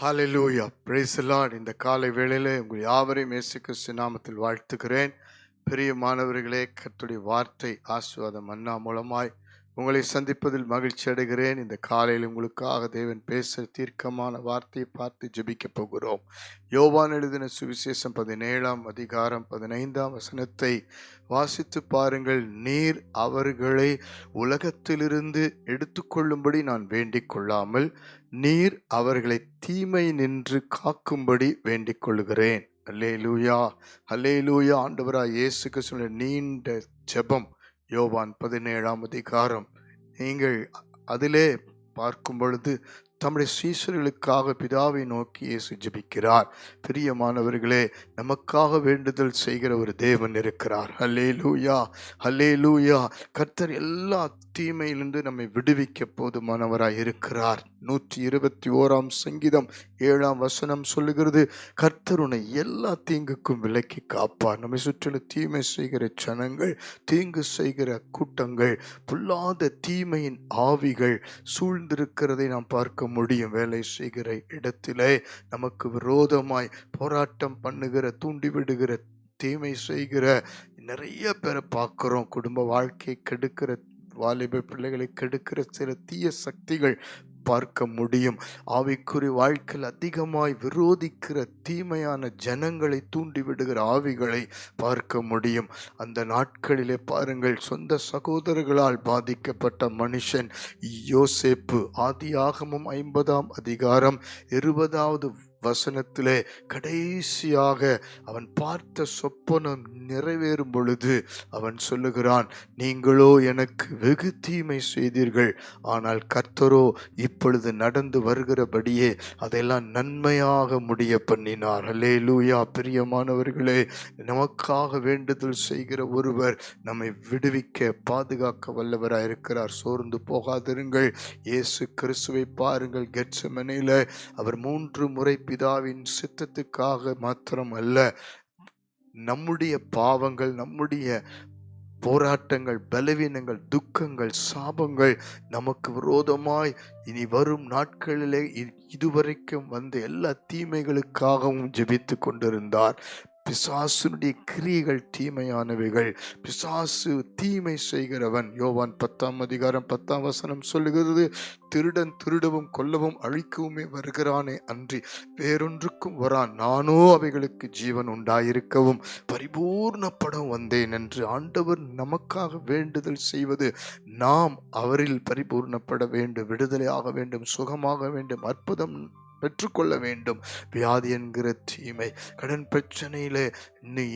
Hallelujah, praise the Lord. இந்த காலை வேளையிலே உங்கள் யாவரையும் இயேசு கிறிஸ்து நாமத்தில் வாழ்த்துகிறேன். பிரியமானவர்களே, கர்த்தருடைய வார்த்தை ஆசீர்வாதம் மன்னா மூலமாய் உங்களை சந்திப்பதில் மகிழ்ச்சி அடைகிறேன். இந்த காலையில் உங்களுக்காக தேவன் பேச தீர்க்கமான வார்த்தையை பார்த்து ஜெபிக்க போகிறோம். யோவான் எழுதின சுவிசேஷம் 17ஆம் அதிகாரம் 15ஆம் வசனத்தை வாசித்து பாருங்கள். நீர் அவர்களை உலகத்திலிருந்து எடுத்துக்கொள்ளும்படி நான் வேண்டிக் கொள்ளாமல், நீர் அவர்களை தீமை நின்று காக்கும்படி வேண்டிக் கொள்கிறேன். அல்லேலூயா, அல்லேலூயா. ஆண்டவராய் இயேசு கிறிஸ்துவின் நீண்ட ஜெபம் யோவான் 17ஆம் அதிகாரம். நீங்கள் அதிலே பார்க்கும் பொழுது தம்முடைய சீஷர்களுக்காக பிதாவை நோக்கி இயேசு ஜெபிக்கிறார். பிரியமானவர்களே, நமக்காக வேண்டுதல் செய்கிற ஒரு தேவன் இருக்கிறார். அல்லேலூயா, அல்லேலூயா. கர்த்தர் எல்லா தீமையிலிருந்து நம்மை விடுவிக்க போதுமானவராய் இருக்கிறார். 121ஆம் சங்கீதம் 7ஆம் வசனம் சொல்லுகிறது, கர்த்தர் உன்னை எல்லா தீங்குக்கும் விலக்கி காப்பார். நம்மை சுற்றிலும் தீமை செய்கிற ஜனங்கள், தீங்கு செய்கிற கூட்டங்கள், பொல்லாத தீமையின் ஆவிகள் சூழ்ந்திருக்கிறதை நாம் பார்க்க முடியும். வேலை செய்கிற இடத்திலே நமக்கு விரோதமாய் போராட்டம் பண்ணுகிற, தூண்டிவிடுகிற, தீமை செய்கிற நிறைய பேரை பார்க்கிறோம். குடும்ப வாழ்க்கையை கெடுக்கிற, வாலிப பிள்ளைகளை கெடுக்கிற சில தீய சக்திகள் பார்க்க முடியும். ஆவிக்குரிய வாழ்க்கையில் அதிகமாய் விரோதிக்கிற தீமையான ஜனங்களை தூண்டிவிடுகிற ஆவிகளை பார்க்க முடியும். அந்த நாட்களிலே பாருங்கள், சொந்த சகோதரர்களால் பாதிக்கப்பட்ட மனுஷன் யோசேப்பு. ஆதியாகமம் 50ஆம் அதிகாரம் 20வது வசனத்திலே கடைசியாக அவன் பார்த்த சொப்பனம் நிறைவேறும் பொழுது அவன் சொல்லுகிறான், நீங்களோ எனக்கு வெகு தீமை செய்தீர்கள், ஆனால் கர்த்தரோ இப்பொழுது நடந்து வருகிறபடியே அதெல்லாம் நன்மையாக முடிய பண்ணினார். அல்லேலூயா. பிரியமானவர்களே, நமக்காக வேண்டுதல் செய்கிற ஒருவர் நம்மை விடுவிக்க, பாதுகாக்க வல்லவராய் இருக்கிறார். சோர்ந்து போகாதிருங்கள். இயேசு கிறிஸ்துவை பாருங்கள். கெத்செமனேல அவர் 3 முறை பிதாவின் சித்தத்துக்காக மாத்திரம் அல்ல, நம்முடைய பாவங்கள், நம்முடைய போராட்டங்கள், பலவீனங்கள், துக்கங்கள், சாபங்கள், நமக்கு விரோதமாய் இனி வரும் நாட்களிலே இதுவரைக்கும் வந்த எல்லா தீமைகளுக்காகவும் ஜெபித்து கொண்டிருந்தார். பிசாசுடைய கிரியைகள் தீமையானவைகள். பிசாசு தீமை செய்கிறவன். யோவான் 10ஆம் அதிகாரம் 10ஆம் வசனம் சொல்லுகிறது, திருடன் திருடவும் கொல்லவும் அழிக்கவுமே வருகிறானே அன்றி வேறொன்றுக்கும் வரான். நானோ அவைகளுக்கு ஜீவன் உண்டாயிருக்கவும் பரிபூர்ணப்படம் வந்தேன் என்று ஆண்டவர் நமக்காக வேண்டுதல் செய்வது, நாம் அவரில் பரிபூர்ணப்பட வேண்டும், விடுதலையாக வேண்டும், சுகமாக வேண்டும், அற்புதம் பெற்றுக்கொள்ள வேண்டும். வியாதி என்கிற தீமை, கடன் பிரச்சனையில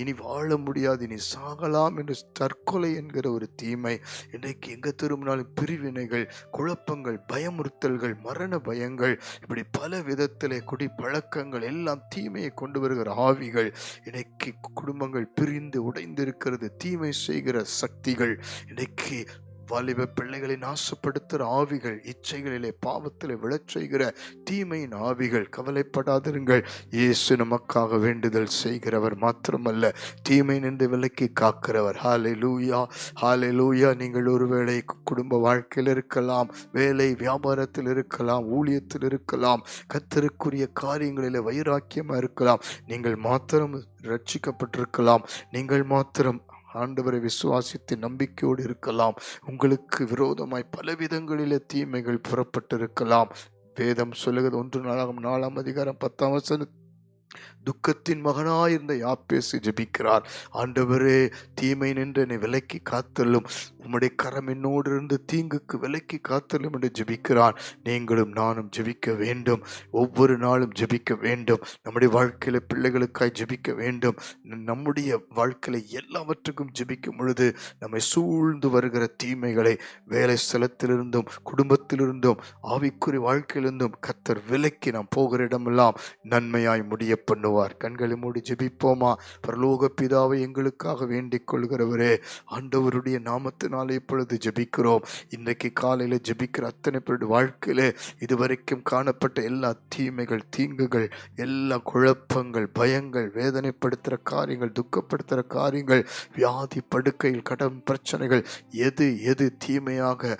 இனி வாழ முடியாது, இனி சாகலாம் என்று தற்கொலை என்கிற ஒரு தீமை, இன்றைக்கு எங்க திரும்பினாலும் பிரிவினைகள், குழப்பங்கள், பயமுறுத்தல்கள், மரண பயங்கள், இப்படி பல விதத்திலே குடி பழக்கங்கள் எல்லாம் தீமையை கொண்டு வருகிற ஆவிகள். இன்னைக்கு குடும்பங்கள் பிரிந்து உடைந்திருக்கிறது. தீமை செய்கிற சக்திகள், இன்னைக்கு வாலிப பிள்ளைகளை நாசப்படுத்துகிற ஆவிகள், இச்சைகளிலே பாவத்திலே விழச் செய்கிற தீமையின் ஆவிகள். கவலைப்படாதிருங்கள். இயேசு நமக்காக வேண்டுதல் செய்கிறவர் மாத்திரமல்ல, தீமை நின்று விலக்கி காக்கிறவர். ஹalleluya, ஹalleluya. நீங்கள் ஒருவேளை குடும்ப வாழ்க்கையில் இருக்கலாம், வேலை வியாபாரத்தில் இருக்கலாம், ஊழியத்தில் இருக்கலாம், கர்த்தருக்குரிய காரியங்களிலே வைராக்கியமா இருக்கலாம். நீங்கள் மாத்திரம் ரட்சிக்கப்பட்டிருக்கலாம், நீங்கள் மாத்திரம் ஆண்டவரை விசுவாசித்து நம்பிக்கையோடு இருக்கலாம். உங்களுக்கு விரோதமாய் பல விதங்களிலே தீமைகள் புறப்பட்டிருக்கலாம். வேதம் சொல்லுகிறது, 1 நாளாகமம் 4ஆம் அதிகாரம் 10ஆம் வசனம், துக்கத்தின் மகனாயிருந்த யாப்பேசு ஜெபிக்கிறார். ஆண்டவரே, தீமை நின்று என்னை விலக்கி காத்தலும், உம்முடைய கரம் என்னோடு இருந்து தீங்குக்கு விலக்கி காத்தலும் என்று ஜெபிக்கிறான். நீங்களும் நானும் ஜெபிக்க வேண்டும். ஒவ்வொரு நாளும் ஜெபிக்க வேண்டும். நம்முடைய வாழ்க்கையில பிள்ளைகளுக்காய் ஜெபிக்க வேண்டும். நம்முடைய வாழ்க்கையில எல்லாவற்றுக்கும் ஜெபிக்கும் பொழுது நம்மை சூழ்ந்து வருகிற தீமைகளை வேலை ஸ்தலத்திலிருந்தும், குடும்பத்திலிருந்தும், ஆவிக்குரிய வாழ்க்கையிலிருந்தும் கர்த்தர் விலக்கி நாம் போகிற இடமெல்லாம் நன்மையாய் முடிய பண்ணுவார். கண்களை மூடி ஜெபிப்போமா? பரலோக பிதாவை, எங்களுக்காக வேண்டிக் கொள்கிறவரே, ஆண்டவருடைய நாமத்தினால் நாமத்தினாலே இப்பொழுது ஜெபிக்கிறோம். இன்றைக்கு காலையில ஜெபிக்கிற அத்தனை பேருடைய வாழ்க்கையிலே இதுவரைக்கும் காணப்பட்ட எல்லா தீமைகள், தீங்குகள், எல்லா குழப்பங்கள், பயங்கள், வேதனைப்படுத்துகிற காரியங்கள், துக்கப்படுத்துகிற காரியங்கள், வியாதி படுக்கையில், கடன் பிரச்சனைகள், எது எது தீமையாக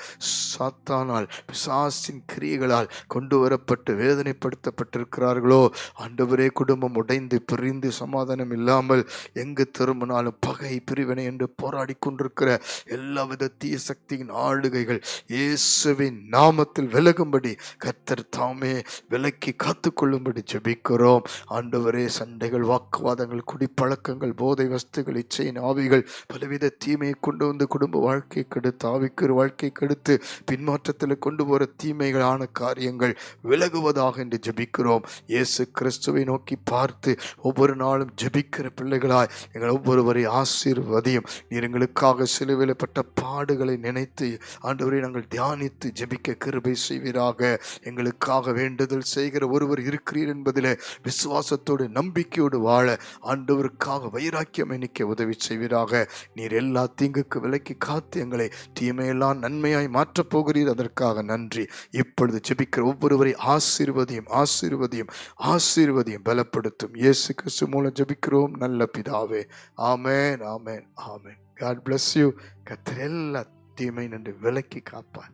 சாத்தானால் பிசாசின் கிரியைகளால் கொண்டு வரப்பட்டு வேதனைப்படுத்தப்பட்டிருக்கிறார்களோ ஆண்டவரே, குடும்பம் உடைந்து பிரிந்து சமாதானம் இல்லாமல் எங்கு திரும்பினாலும் பகை பிரிவினை என்று போராடி கொண்டிருக்கிற எல்லாவித தீய சக்தியின் ஆளுகைகள் இயேசுவின் நாமத்தில் விலகும்படி கர்த்தர் தாமே விலக்கி காத்துக்கொள்ளும்படி ஜெபிக்கிறோம். ஆண்டவரே, சண்டைகள், வாக்குவாதங்கள், குடிப்பழக்கங்கள், போதை வஸ்துகள், இச்சையின் ஆவிகள், பலவித தீமையை கொண்டு வந்து குடும்ப வாழ்க்கை கெடுத்து, ஆவிக்குரிய வாழ்க்கை கெடுத்து பின்மாற்றத்தில் கொண்டு போகிற தீமைகளான காரியங்கள் விலகுவதாக என்று ஜெபிக்கிறோம். இயேசு கிறிஸ்துவை நோக்கி பார்த்து ஒவ்வொரு நாளும் ஜெபிக்கிற பிள்ளைகளாய் எங்கள் ஒவ்வொருவரை ஆசீர்வதியும். நீர் எங்களுக்காக சிலுவையில்பட்ட பாடுகளை நினைத்து ஆண்டவரை நாங்கள் தியானித்து ஜெபிக்க கிருபை செய்வீராக. எங்களுக்காக வேண்டுதல் செய்கிற ஒருவர் இருக்கிறீர் என்பதிலே விசுவாசத்தோடு நம்பிக்கையோடு வாழ ஆண்டவருக்காக வைராக்கியம் எண்ணிக்க உதவி செய்வீராக. நீர் எல்லா தீங்குக்கு விலக்கி காத்து எங்களை தீமையெல்லாம் நன்மையாய் மாற்றப் போகிறீர். அதற்காக நன்றி. இப்பொழுது ஜெபிக்கிற ஒவ்வொருவரை ஆசீர்வதியும், ஆசீர்வதியும், ஆசீர்வதியும், பலப்படுத்தும். இயேசு கிறிஸ்து மூலம் ஜெபிக்கிறோம் நல்ல பிதாவே. ஆமென், ஆமென், ஆமென். God bless you. கர்த்தர் எல்லா தீமை நின்று விலக்கி காப்பார்.